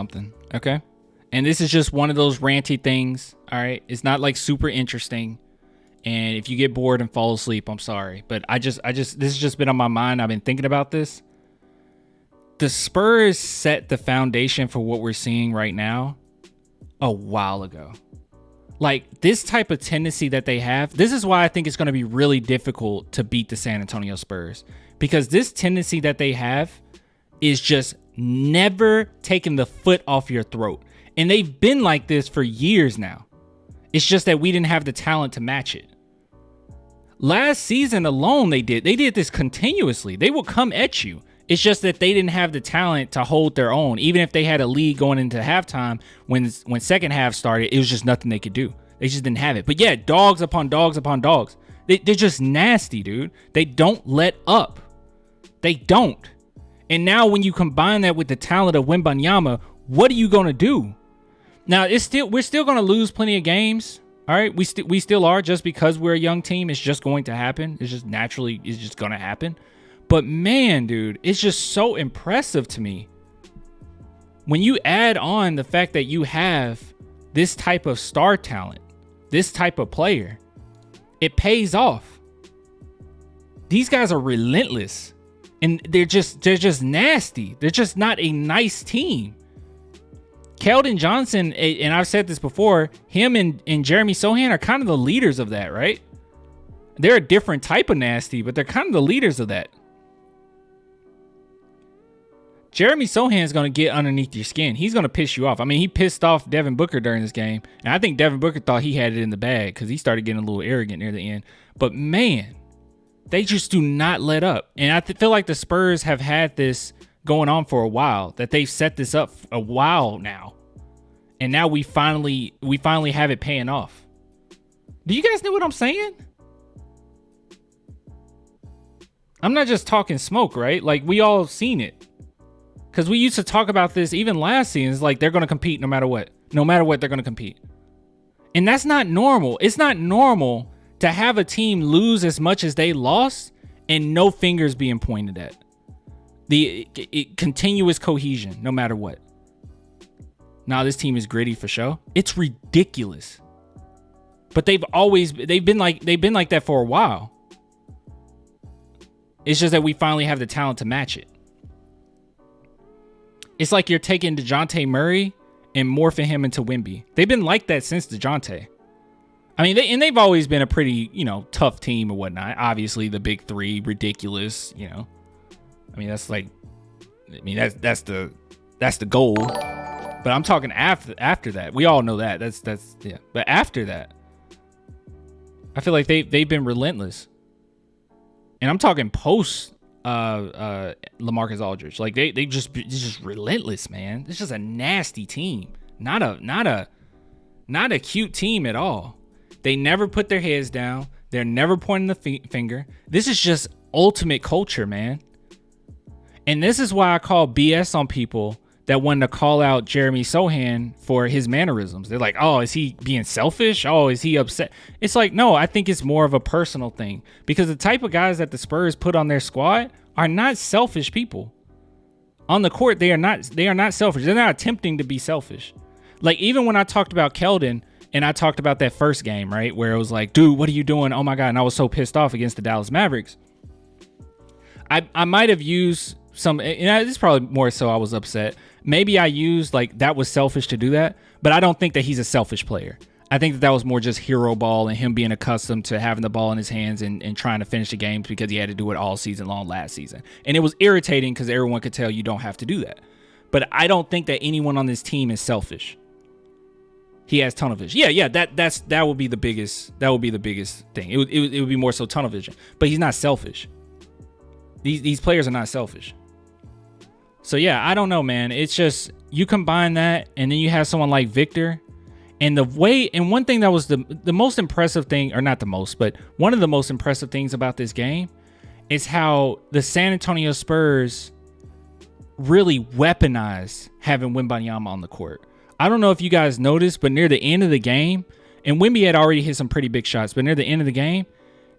something, okay? And this is just one of those ranty things, all right? It's not like super interesting. And if you get bored and fall asleep, I'm sorry. But this has just been on my mind. I've been thinking about this. The Spurs set the foundation for what we're seeing right now a while ago. Like, this type of tendency that they have, this is why I think it's going to be really difficult to beat the San Antonio Spurs. Because this tendency that they have is just never taking the foot off your throat. And they've been like this for years now. It's just that we didn't have the talent to match it. Last season alone, they did this continuously. They will come at you. It's just that they didn't have the talent to hold their own. Even if they had a lead going into halftime, when second half started, it was just nothing they could do. They just didn't have it. But yeah, dogs upon dogs upon dogs. They're just nasty, dude. They don't let up. They don't. And now when you combine that with the talent of Wembanyama, what are you going to do? Now, we're still going to lose plenty of games. All right, we still are, just because we're a young team. It's just going to happen. It's just going to happen. But man, dude, it's just so impressive to me when you add on the fact that you have this type of star talent, this type of player. It pays off. These guys are relentless, and they're just nasty. They're just not a nice team. Keldon Johnson, and I've said this before, him and Jeremy Sohan are kind of the leaders of that, right? They're a different type of nasty, but they're kind of the leaders of that. Jeremy Sohan is going to get underneath your skin. He's going to piss you off. I mean, he pissed off Devin Booker during this game, and I think Devin Booker thought he had it in the bag because he started getting a little arrogant near the end. But man, they just do not let up. And I feel like the Spurs have had this going on for a while, that they've set this up a while now. And now we finally have it paying off. Do you guys know what I'm saying? I'm not just talking smoke, right? Like, we all seen it. Because we used to talk about this even last season. It's like they're going to compete no matter what. No matter what, they're going to compete. And that's not normal. It's not normal to have a team lose as much as they lost and no fingers being pointed at. The continuous cohesion, no matter what. Now, this team is gritty for sure. It's ridiculous. But they've been like that for a while. It's just that we finally have the talent to match it. It's like you're taking DeJounte Murray and morphing him into Wemby. They've been like that since DeJounte. I mean, they've always been a pretty, tough team or whatnot. Obviously, the big three, ridiculous, I mean, that's the goal. But I'm talking after that. We all know that. That's yeah. But after that, I feel like they've been relentless. And I'm talking post LaMarcus Aldridge. Like they just relentless, man. It's just a nasty team. Not a cute team at all. They never put their heads down. They're never pointing the finger. This is just ultimate culture, man. And this is why I call BS on people that want to call out Jeremy Sohan for his mannerisms. They're like, oh, is he being selfish? Oh, is he upset? It's like, no, I think it's more of a personal thing, because the type of guys that the Spurs put on their squad are not selfish people. On the court, they are not selfish. They're not attempting to be selfish. Like, even when I talked about Keldon and I talked about that first game, right, where it was like, dude, what are you doing? Oh my God. And I was so pissed off against the Dallas Mavericks. I might have used some, this is probably more so I was upset. Maybe I used like that was selfish to do that, but I don't think that he's a selfish player. I think that was more just hero ball and him being accustomed to having the ball in his hands and trying to finish the games because he had to do it all season long last season. And it was irritating because everyone could tell you don't have to do that. But I don't think that anyone on this team is selfish. He has tunnel vision. Yeah, that would be the biggest thing. It would be more so tunnel vision. But he's not selfish. These players are not selfish. So yeah, I don't know, man. It's just, you combine that and then you have someone like Victor, and one thing that was the most impressive thing, or not the most, but one of the most impressive things about this game is how the San Antonio Spurs really weaponized having Wembanyama on the court. I don't know if you guys noticed, but near the end of the game, and Wemby had already hit some pretty big shots, but near the end of the game,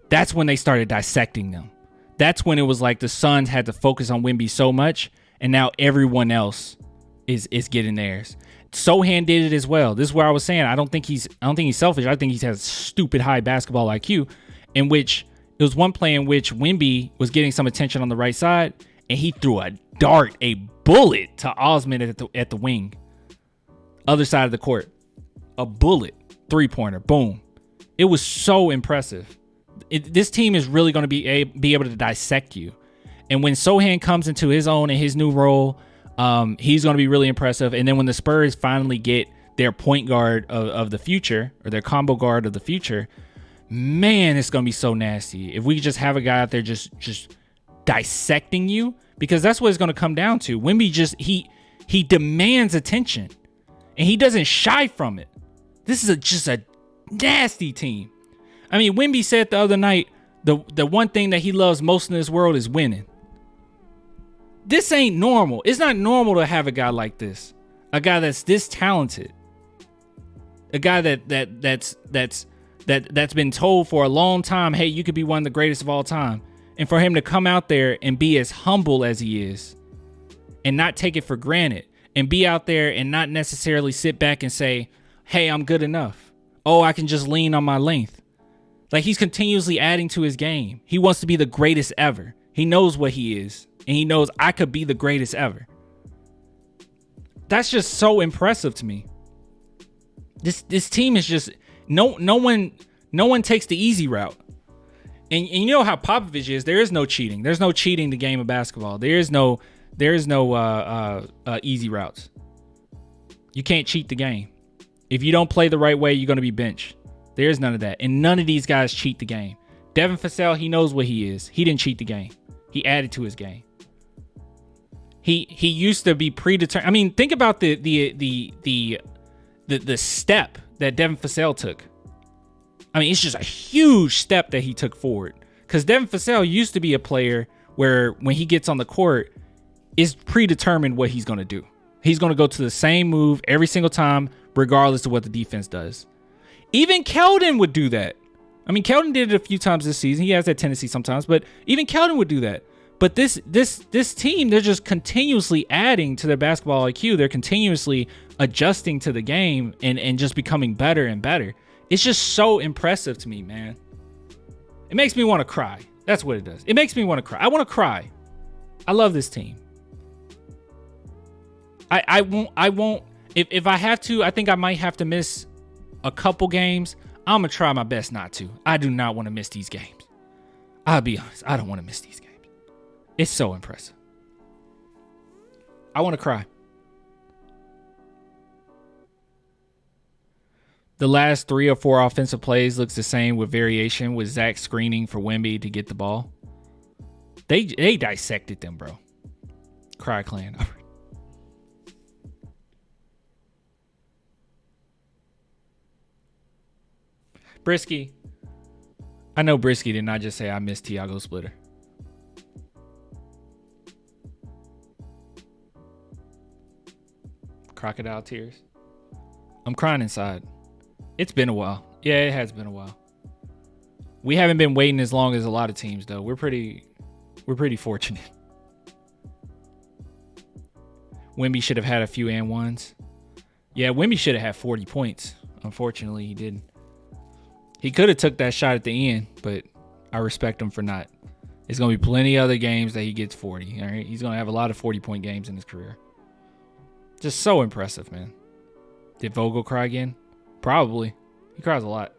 that's when they started dissecting them. That's when it was like the Suns had to focus on Wemby so much, and now everyone else is getting theirs. Sohan did it as well. This is where I was saying I don't think he's selfish. I think he has stupid high basketball IQ, in which it was one play in which Wemby was getting some attention on the right side, and he threw a bullet to Osman at the wing, other side of the court. A bullet, 3-pointer, boom. It was so impressive. This team is really going to be able to dissect you. And when Sohan comes into his own and his new role, he's going to be really impressive. And then when the Spurs finally get their point guard of the future, or their combo guard of the future, man, it's going to be so nasty. If we just have a guy out there just dissecting you, because that's what it's going to come down to. Wemby he demands attention, and he doesn't shy from it. This is just a nasty team. I mean, Wemby said the other night, the one thing that he loves most in this world is winning. This ain't normal. It's not normal to have a guy like this. A guy that's this talented. A guy that's been told for a long time, hey, you could be one of the greatest of all time. And for him to come out there and be as humble as he is, and not take it for granted, and be out there and not necessarily sit back and say, hey, I'm good enough. Oh, I can just lean on my length. Like, he's continuously adding to his game. He wants to be the greatest ever. He knows what he is. And he knows I could be the greatest ever. That's just so impressive to me. This team is just no one takes the easy route. And you know how Popovich is. There is no cheating. There's no cheating the game of basketball. There is no easy routes. You can't cheat the game. If you don't play the right way, you're going to be benched. There's none of that. And none of these guys cheat the game. Devin Vassell, he knows what he is. He didn't cheat the game. He added to his game. He used to be predetermined. I mean, think about the step that Devin Vassell took. I mean, it's just a huge step that he took forward. Because Devin Vassell used to be a player where when he gets on the court, it's predetermined what he's going to do. He's going to go to the same move every single time, regardless of what the defense does. Even Keldon would do that. I mean, Keldon did it a few times this season. He has that tendency sometimes, but even Keldon would do that. But this team, they're just continuously adding to their basketball IQ. They're continuously adjusting to the game and just becoming better and better. It's just so impressive to me, man. It makes me want to cry. That's what it does. It makes me want to cry. I want to cry. I love this team. I won't. If I have to, I think I might have to miss a couple games. I'm going to try my best not to. I do not want to miss these games. I'll be honest. I don't want to miss these games. It's so impressive. I want to cry. The last 3 or 4 offensive plays looks the same with variation, with Zach screening for Wemby to get the ball. They dissected them, bro. Cry clan. Brisky. I know Brisky did not just say I miss Tiago Splitter. Crocodile tears. I'm crying inside. It's been a while. Yeah, it has been a while. We haven't been waiting as long as a lot of teams, though. We're pretty fortunate. Wemby should have had a few and ones. Yeah, Wemby should have had 40 points. Unfortunately, he didn't. He could have took that shot at the end, but I respect him for not. There's going to be plenty of other games that he gets 40. All right? He's going to have a lot of 40-point games in his career. Just so impressive, man. Did Vogel cry again? Probably. He cries a lot.